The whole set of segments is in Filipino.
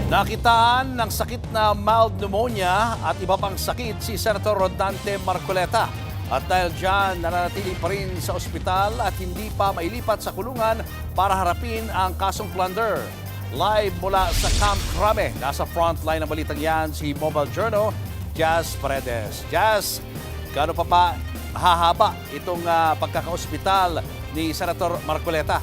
Nakitaan ng sakit na mild pneumonia at iba pang sakit si Senator Rodante Marcoleta. At dahil dyan, nananatili pa rin sa ospital at hindi pa mailipat sa kulungan para harapin ang kasong plunder. Live mula sa Camp Crame, nasa frontline ng balitang yan si Mobile Journal, Jazz Paredes. Jazz, gaano pa ba hahaba itong pagkakaospital ni Senator Marcoleta?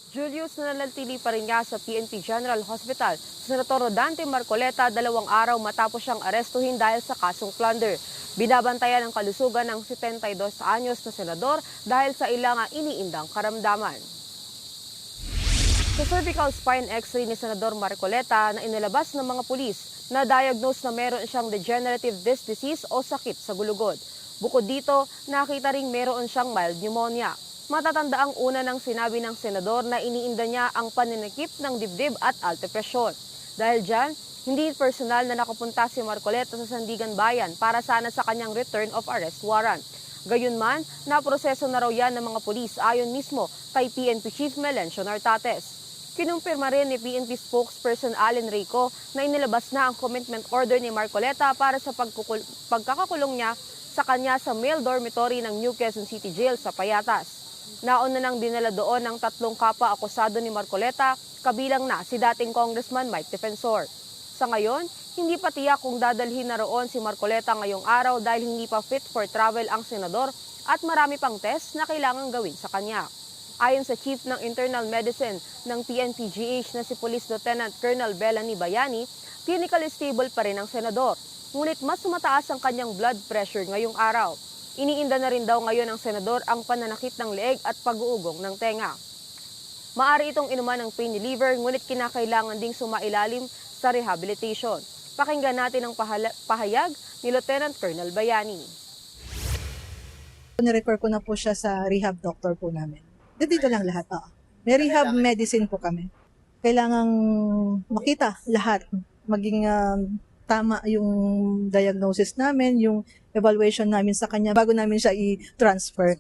Julius, nananatili pa rin nga sa PNP General Hospital si Senator Rodante Marcoleta 2 araw matapos siyang arestuhin dahil sa kasong plunder. Binabantayan ang kalusugan ng 72 anyos na senador dahil sa ilang iniindang karamdaman. Sa cervical spine x-ray ni Senador Marcoleta na inilabas ng mga pulis, na-diagnose na meron siyang degenerative disc disease o sakit sa gulugod. Bukod dito, nakita ring meron siyang mild pneumonia. Matatanda ang una ng sinabi ng senador na iniinda niya ang paninakip ng dibdib at alta presyon. Dahil dyan, hindi personal na nakapunta si Marcoleta sa Sandigan Bayan para sana sa kanyang return of arrest warrant. Gayunman, naproseso na raw yan ng mga pulis ayon mismo kay PNP Chief Melencio Nartates. Kinumpirma rin ni PNP spokesperson Allen Rico na inilabas na ang commitment order ni Marcoleta para sa pagkakakulong niya sa kanya sa male dormitory ng New Quezon City Jail sa Payatas. Nauna nang dinala doon ng 3 kapwa-akusado ni Marcoleta, kabilang na si dating Congressman Mike Defensor. Sa ngayon, hindi pa tiyak kung dadalhin na roon si Marcoleta ngayong araw dahil hindi pa fit for travel ang senador at marami pang test na kailangang gawin sa kanya. Ayon sa Chief ng Internal Medicine ng PNP-GH na si Police Lieutenant Colonel Bellany Bayani, clinically stable pa rin ang senador. Ngunit mas mataas ang kanyang blood pressure ngayong araw. Iniinda na rin daw ngayon ng senador ang pananakit ng leeg at pag-uugong ng tenga. Maari itong inuman ng pain reliever, ngunit kinakailangan ding sumailalim sa rehabilitation. Pakinggan natin ang pahayag ni Lieutenant Colonel Bayani. Nirefer ko na po siya sa rehab doctor po namin. Dito lang lahat. May rehab medicine po kami. Kailangang makita lahat. Maging tama yung diagnosis namin, yung evaluation namin sa kanya bago namin siya i-transfer.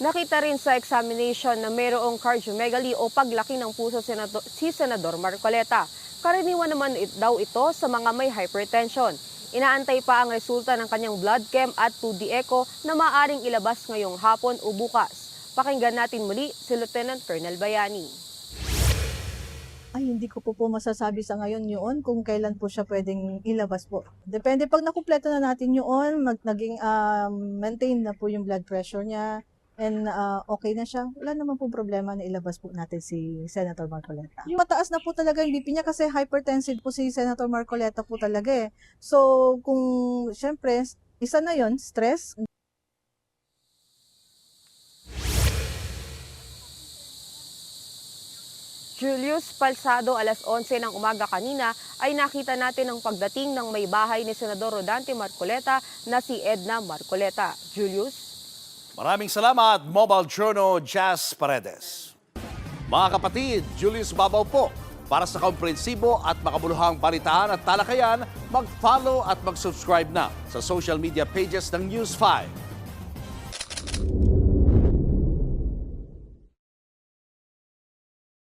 Nakita rin sa examination na mayroong cardiomegaly o paglaki ng puso si Senador Marcoleta. Karaniwan naman daw ito sa mga may hypertension. Inaantay pa ang resulta ng kanyang blood chem at 2D echo na maaaring ilabas ngayong hapon o bukas. Pakinggan natin muli si Lieutenant Colonel Bayani. Ay, hindi ko po masasabi sa ngayon yun kung kailan po siya pwedeng ilabas po. Depende, pag nakumpleto na natin yun, naging maintain na po yung blood pressure niya, and okay na siya, wala naman po problema na ilabas po natin si Senator Marcoleta. Yung mataas na po talaga yung BP niya kasi hypertensive po si Senator Marcoleta po talaga eh. So, kung syempre, isa na yon stress. Julius, palsado alas 11 ng umaga kanina ay nakita natin ang pagdating ng may bahay ni Senador Rodante Marcoleta na si Edna Marcoleta. Julius? Maraming salamat, Mobile Journal, Jazz Paredes. Mga kapatid, Julius Babaw po. Para sa komprehensibo at makabuluhang balitaan at talakayan, mag-follow at mag-subscribe na sa social media pages ng News 5.